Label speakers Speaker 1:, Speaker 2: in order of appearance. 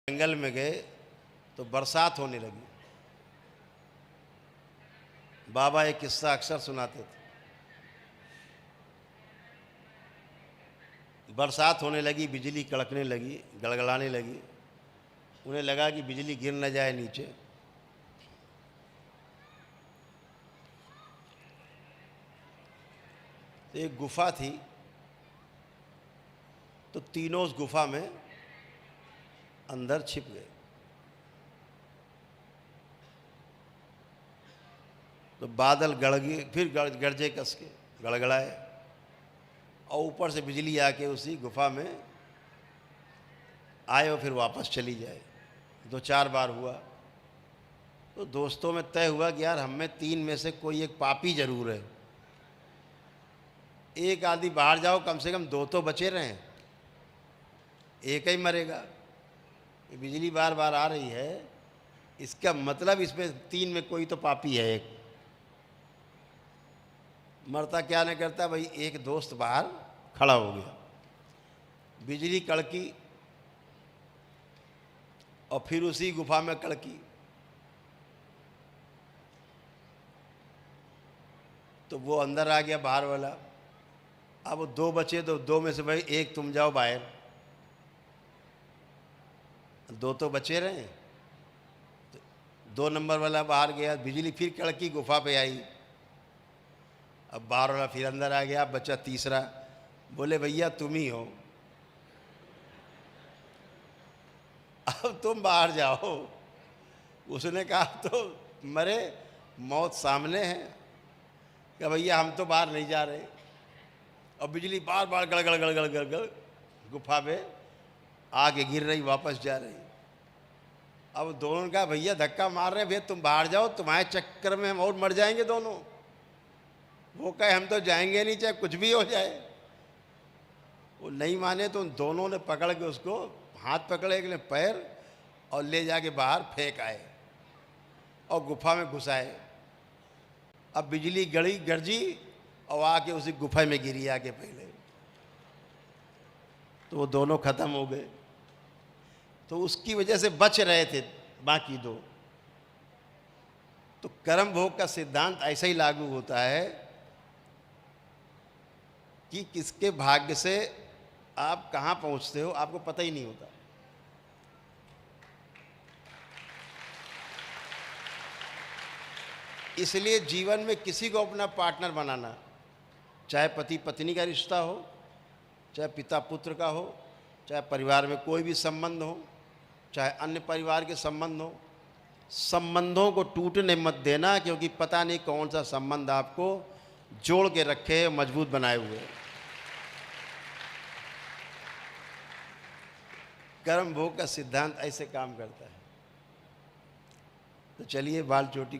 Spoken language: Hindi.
Speaker 1: जंगल में गए तो बरसात होने लगी। बाबा एक किस्सा अक्सर सुनाते थे। बरसात होने लगी, बिजली कड़कने लगी, गड़गड़ाने लगी। उन्हें लगा कि बिजली गिर न जाए नीचे। तो एक गुफा थी, तो तीनों उस गुफा में अंदर छिप गए। तो बादल गड़गे, फिर गरजे कस के गड़गड़ाए और ऊपर से बिजली आके उसी गुफा में आए और फिर वापस चली जाए। 2-4 बार हुआ। तो दोस्तों में तय हुआ कि यार हम में 3 में से कोई एक पापी जरूर है। एक आदमी बाहर जाओ, कम से कम 2 तो बचे रहें, एक ही मरेगा। ये बिजली बार बार आ रही है, इसका मतलब इसमें 3 में कोई तो पापी है। एक मरता क्या नहीं करता भाई। एक दोस्त बाहर खड़ा हो गया, बिजली कड़की और फिर उसी गुफा में कड़की। तो वो अंदर आ गया बाहर वाला। अब वो 2 बचे, तो 2 में से भाई एक तुम जाओ बाहर, 2 तो बचे रहे। तो 2 नंबर वाला बाहर गया, बिजली फिर कड़की, गुफा पे आई। अब बाहर वाला फिर अंदर आ गया, बचा तीसरा। बोले भैया तुम ही हो, अब तुम बाहर जाओ। उसने कहा तो मरे, मौत सामने है, कि भैया हम तो बाहर नहीं जा रहे। और बिजली बार बार गड़गड़ गड़गड़ गड़गड़ गुफा पे आगे गिर रही, वापस जा रही। अब दोनों ने कहा भैया धक्का मार रहे हैं, भैया तुम बाहर जाओ, तुम्हारे चक्कर में हम और मर जाएंगे दोनों। वो कहे हम तो जाएंगे नहीं, चाहे कुछ भी हो जाए। वो नहीं माने तो उन दोनों ने पकड़ के उसको, हाथ पकड़े, एक ने पैर, और ले जाके बाहर फेंक आए और गुफा में घुसाए। अब बिजली गरजी और आके उसी गुफा में गिरी आके पहले। तो वो दोनों खत्म हो गए। तो उसकी वजह से बच रहे थे बाकी 2। तो कर्म भोग का सिद्धांत ऐसा ही लागू होता है कि किसके भाग्य से आप कहाँ पहुँचते हो आपको पता ही नहीं होता। इसलिए जीवन में किसी को अपना पार्टनर बनाना, चाहे पति पत्नी का रिश्ता हो, चाहे पिता पुत्र का हो, चाहे परिवार में कोई भी संबंध हो, चाहे अन्य परिवार के संबंध हो, संबंधों को टूटने मत देना, क्योंकि पता नहीं कौन सा संबंध आपको जोड़ के रखे, मजबूत बनाए हुए। कर्म भोग का सिद्धांत ऐसे काम करता है। तो चलिए बाल चोटी